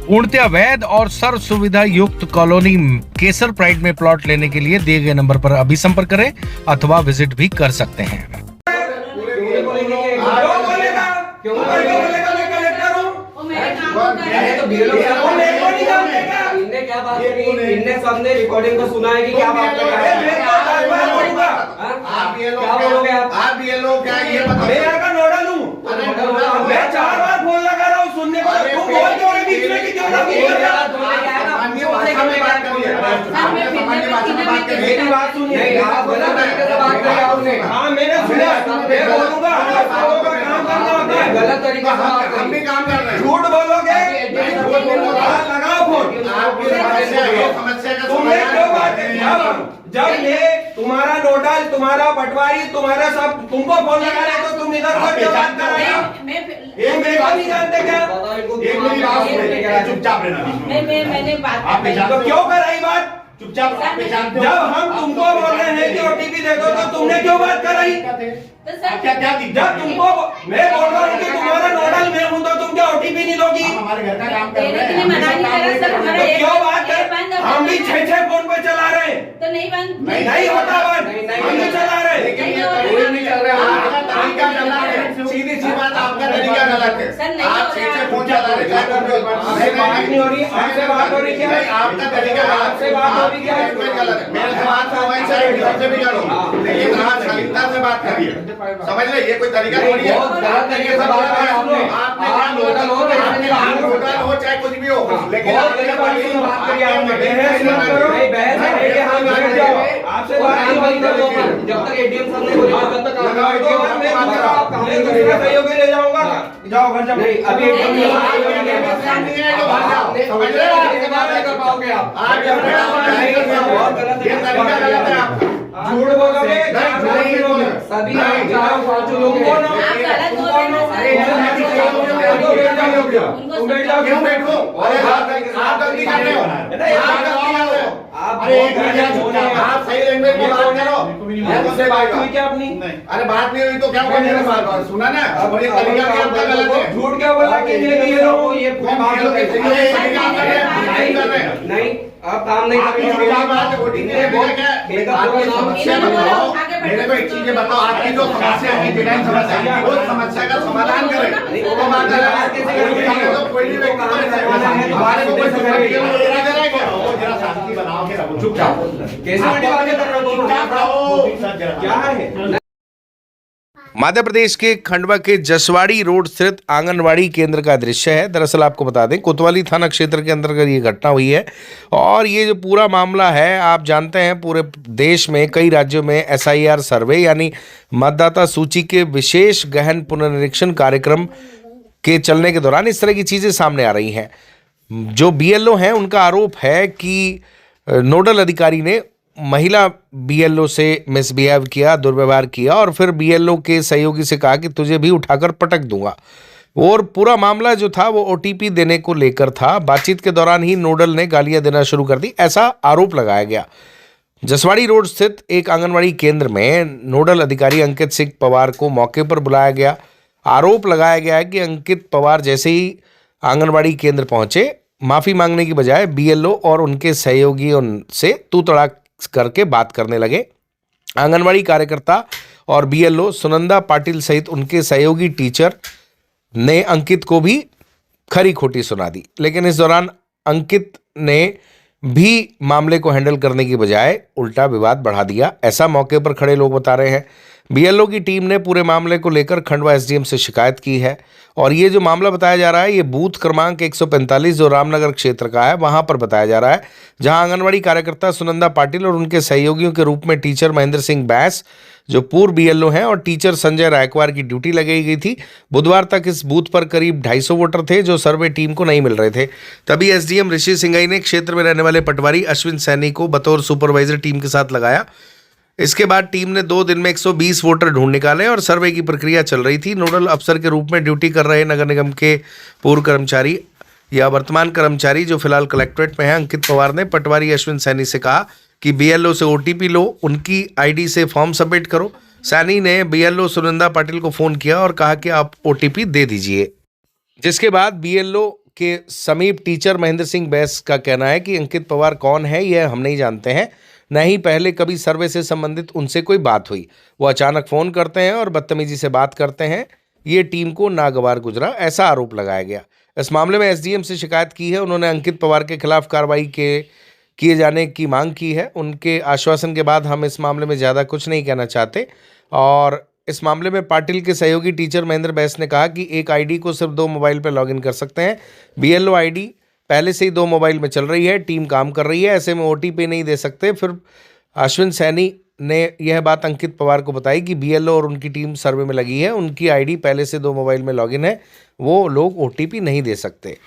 पूर्णतया वैध और सर्व सुविधा युक्त कॉलोनी केसर प्राइड में प्लॉट लेने के लिए दिए गए नंबर पर अभी संपर्क करें अथवा विजिट भी कर सकते हैं। सबने रिकॉर्डिंग को सुना है कि क्या बात कर रहा है? आप ये लोग क्या ये बताओ? मैं यहाँ का नोडल हूँ। मैं 4 बार फोन लगा रहा हूँ सुनने को। तुम बोल क्यों रहे बीच में कि क्यों ना बोल रहा? मेरी बात सुनिए। आप गलत तरीके से बात कर रहे हो आपने। हाँ मैंने सुना। मैं बोलूँगा लोगों का काम करना होता है। गलत तरीके से बात हम भी काम कर रहे हैं। झूठ बोलोगे? लगाओ फोन। तुमने क्यों बात जब ये तुम्हारा नोडल, तुम्हारा पटवारी, तुम्हारा सब तुमको फोन लगा रहे तो तुम इधर बात कर रहे हो? ये मेरे को नहीं जानते क्या? एक मेरी बात सुनिए, चुपचाप रहना। मैंने बात तो क्यों कर रही बात? चुपचाप जब हम तुमको बोल रहे हैं कि ओटीपी दे दो तो तुमने क्यों बात कर रही? क्या जब तुमको मैं बोल रहा हूँ कि तुम्हारा नोडल मैं हूँ तो तुम क्या ओटीपी नहीं दोगी? हमारे घर का काम कर रहे हैं। तो क्यों बात कर? हम भी 6 फोन पे चला रहे हैं तो नहीं बंद नहीं होता बंद हम भी चला रहे सीधी सी बात आपका तरीका गलत है। आप 6 फोन चला रहे हैं। बात नहीं हो रही आपसे बात हो रही है। आपका तरीका आपसे बात हो रही है गलत है। मेरे से बात से भी करो लेकिन आप शालीनता से बात करिए। समझ रहे ये कोई तरीका थोड़ी है। गलत तरीके से बात कर आपने काम नोडल हो चाहे कुछ भी हो लेकिन बात करिए आपसे बात जब तक एटीएम सामने तब तक सहयोगी ले जाऊंगा। जाओ घर जाओ। अभी समझ रहे बात नहीं कर पाओगे आप झूठ बोलोगे सभी क्यों बैठो? आप गलती कर रहे हो। आप सही लैंग्वेज में बात करो। मुझसे बात हुई क्या अपनी? अरे बात नहीं हुई तो क्या सुना ना? बड़ी तरीका भी आपका गलत है। झूठ क्या बोला कि ये लोग ये नहीं आप काम नहीं कर रहे हो। मेरे को एक चीज बताओ आपकी जो समस्या है डिजाइन समस्या है वो समस्या का समाधान करें। वो बात अलग कोई भी व्यक्ति हमारे को कोई जरा शांति बनाओ के चुपचाप क्या है। मध्य प्रदेश के खंडवा के जसवाड़ी रोड स्थित आंगनवाड़ी केंद्र का दृश्य है। दरअसल आपको बता दें कोतवाली थाना क्षेत्र के अंतर्गत ये घटना हुई है और ये जो पूरा मामला है आप जानते हैं पूरे देश में कई राज्यों में SIR सर्वे यानी मतदाता सूची के विशेष गहन पुनर्निरीक्षण कार्यक्रम के चलने के दौरान इस तरह की चीज़ें सामने आ रही हैं। जो BLO हैं उनका आरोप है कि नोडल अधिकारी ने महिला BLO से मिसबिहेव किया, दुर्व्यवहार किया और फिर BLO के सहयोगी से कहा कि तुझे भी उठाकर पटक दूंगा। और पूरा मामला जो था वो OTP देने को लेकर था। बातचीत के दौरान ही नोडल ने गालियां देना शुरू कर दी, ऐसा आरोप लगाया गया। जसवाड़ी रोड स्थित एक आंगनवाड़ी केंद्र में नोडल अधिकारी अंकित सिंह पवार को मौके पर बुलाया गया। आरोप लगाया गया है कि अंकित पवार जैसे ही आंगनवाड़ी केंद्र पहुंचे माफ़ी मांगने की बजाय BLO और उनके सहयोगियों से तू तड़ाक करके बात करने लगे। आंगनवाड़ी कार्यकर्ता और BLO सुनंदा पाटिल सहित उनके सहयोगी टीचर ने अंकित को भी खरी खोटी सुना दी। लेकिन इस दौरान अंकित ने भी मामले को हैंडल करने की बजाय उल्टा विवाद बढ़ा दिया, ऐसा मौके पर खड़े लोग बता रहे हैं। BLO की टीम ने पूरे मामले को लेकर खंडवा SDM से शिकायत की है और ये जो मामला बताया जा रहा है ये बूथ क्रमांक 145 जो रामनगर क्षेत्र का है वहां पर बताया जा रहा है, जहां आंगनवाड़ी कार्यकर्ता सुनंदा पाटिल और उनके सहयोगियों के रूप में टीचर महेंद्र सिंह बैस जो पूर्व BLO हैं और टीचर संजय रायकवार की ड्यूटी लगाई गई थी। बुधवार तक इस बूथ पर करीब 250 वोटर थे जो सर्वे टीम को नहीं मिल रहे थे। तभी SDM ऋषि सिंघई ने क्षेत्र में रहने वाले पटवारी अश्विन सैनी को बतौर सुपरवाइजर टीम के साथ लगाया। इसके बाद टीम ने 2 दिन में 120 वोटर ढूंढ निकाले और सर्वे की प्रक्रिया चल रही थी। नोडल अफसर के रूप में ड्यूटी कर रहे नगर निगम के पूर्व कर्मचारी या वर्तमान कर्मचारी जो फिलहाल कलेक्ट्रेट में हैं अंकित पवार ने पटवारी अश्विन सैनी से कहा कि BLO से OTP लो, उनकी ID से फॉर्म सबमिट करो। सैनी ने BLO सुनंदा पाटिल को फ़ोन किया और कहा कि आप OTP दे दीजिए, जिसके बाद BLO के समीप टीचर महेंद्र सिंह बैस का कहना है कि अंकित पवार कौन है यह हम नहीं जानते हैं, न ही पहले कभी सर्वे से संबंधित उनसे कोई बात हुई। वो अचानक फ़ोन करते हैं और बदतमीजी से बात करते हैं, ये टीम को नागवार गुजरा, ऐसा आरोप लगाया गया। इस मामले में एसडीएम से शिकायत की है। उन्होंने अंकित पवार के खिलाफ कार्रवाई किए जाने की मांग की है। उनके आश्वासन के बाद हम इस मामले में ज़्यादा कुछ नहीं कहना चाहते। और इस मामले में पाटिल के सहयोगी टीचर महेंद्र बैस ने कहा कि एक आईडी को सिर्फ 2 मोबाइल पर लॉगिन कर सकते हैं। बीएलओ आईडी पहले से ही 2 मोबाइल में चल रही है, टीम काम कर रही है, ऐसे में ओटीपी नहीं दे सकते। फिर अश्विन सैनी ने यह बात अंकित पवार को बताई कि बीएलओ और उनकी टीम सर्वे में लगी है, उनकी आईडी पहले से 2 मोबाइल में लॉगिन है, वो लोग ओटीपी नहीं दे सकते।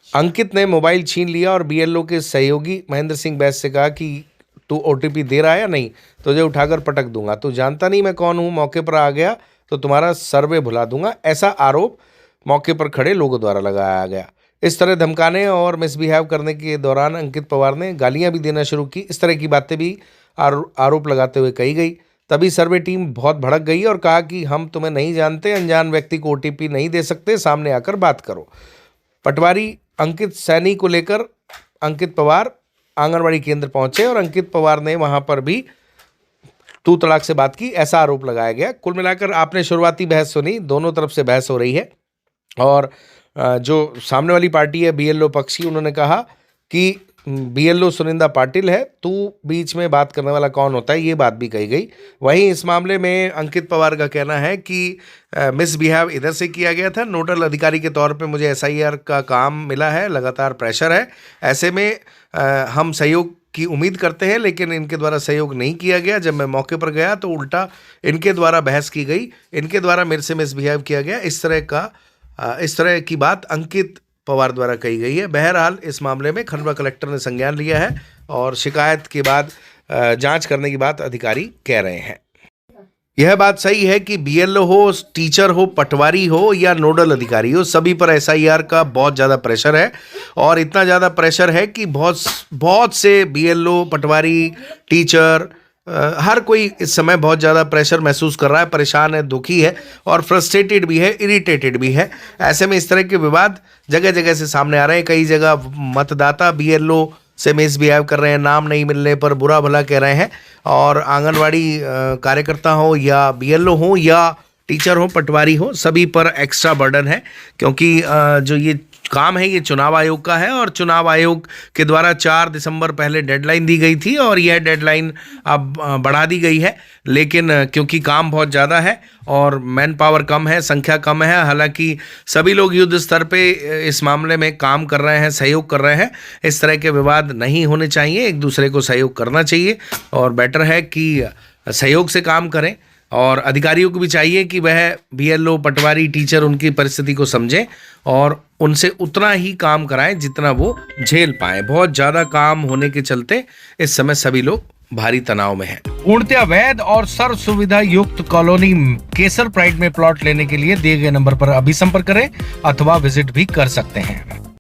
अंकित ने मोबाइल छीन लिया और बीएलओ के सहयोगी महेंद्र सिंह बैस से कहा कि तू ओटीपी दे रहा है या नहीं, तुझे उठाकर पटक दूंगा, तू जानता नहीं मैं कौन हूँ, मौके पर आ गया तो तुम्हारा सर्वे भुला दूंगा, ऐसा आरोप मौके पर खड़े लोगों द्वारा लगाया गया। इस तरह धमकाने और मिसबिहेव करने के दौरान अंकित पवार ने गालियां भी देना शुरू की। इस तरह की बातें भी आरोप लगाते हुए कही गई। तभी सर्वे टीम बहुत भड़क गई और कहा कि हम तुम्हें नहीं जानते, अनजान व्यक्ति को ओटीपी नहीं दे सकते, सामने आकर बात करो। पटवारी अंकित सैनी को लेकर अंकित पवार आंगनवाड़ी केंद्र पहुंचे और अंकित पवार ने वहां पर भी तू तड़ाक से बात की, ऐसा आरोप लगाया गया। कुल मिलाकर आपने शुरुआती बहस सुनी, दोनों तरफ से बहस हो रही है। और जो सामने वाली पार्टी है बीएलओ पक्ष की, उन्होंने कहा कि बीएलओ सुनिंदा पाटिल है, तू बीच में बात करने वाला कौन होता है, ये बात भी कही गई। वहीं इस मामले में अंकित पवार का कहना है कि मिसबिहेव इधर से किया गया था, नोडल अधिकारी के तौर पे मुझे एसआईआर का काम मिला है, लगातार प्रेशर है, ऐसे में हम सहयोग की उम्मीद करते हैं, लेकिन इनके द्वारा सहयोग नहीं किया गया। जब मैं मौके पर गया तो उल्टा इनके द्वारा बहस की गई, इनके द्वारा मेरे से मिसबिहेव किया गया, इस तरह की बात अंकित पवार द्वारा कही गई है। बहरहाल इस मामले में खंडवा कलेक्टर ने संज्ञान लिया है और शिकायत के बाद जांच करने की बात अधिकारी कह रहे हैं। यह बात सही है कि बीएलओ हो, टीचर हो, पटवारी हो या नोडल अधिकारी हो, सभी पर एसआईआर का बहुत ज़्यादा प्रेशर है। और इतना ज़्यादा प्रेशर है कि बहुत से बीएलओ, पटवारी, टीचर, हर कोई इस समय बहुत ज़्यादा प्रेशर महसूस कर रहा है, परेशान है, दुखी है और फ्रस्ट्रेटेड भी है, इरिटेटेड भी है। ऐसे में इस तरह के विवाद जगह जगह से सामने आ रहे हैं। कई जगह मतदाता बीएलओ से मिसबिहेव कर रहे हैं, नाम नहीं मिलने पर बुरा भला कह रहे हैं। और आंगनवाड़ी कार्यकर्ता हो या बीएलओ हो या टीचर हो, पटवारी हो, सभी पर एक्स्ट्रा बर्डन है, क्योंकि जो ये काम है ये चुनाव आयोग का है और चुनाव आयोग के द्वारा 4 दिसंबर पहले डेडलाइन दी गई थी और यह डेडलाइन अब बढ़ा दी गई है। लेकिन क्योंकि काम बहुत ज़्यादा है और मैन पावर कम है, संख्या कम है, हालांकि सभी लोग युद्ध स्तर पे इस मामले में काम कर रहे हैं, सहयोग कर रहे हैं। इस तरह के विवाद नहीं होने चाहिए, एक दूसरे को सहयोग करना चाहिए और बेटर है कि सहयोग से काम करें। और अधिकारियों को भी चाहिए कि वह बीएलओ, पटवारी, टीचर उनकी परिस्थिति को समझें और उनसे उतना ही काम कराएं जितना वो झेल पाएं। बहुत ज़्यादा काम होने के चलते इस समय सभी लोग भारी तनाव में हैं। पूर्णतः वैध और सर्व सुविधा युक्त कॉलोनी केसर प्राइड में प्लॉट लेने के लिए दिए गए नंबर पर अभी संपर्क करें अथवा विजिट भी कर सकते हैं।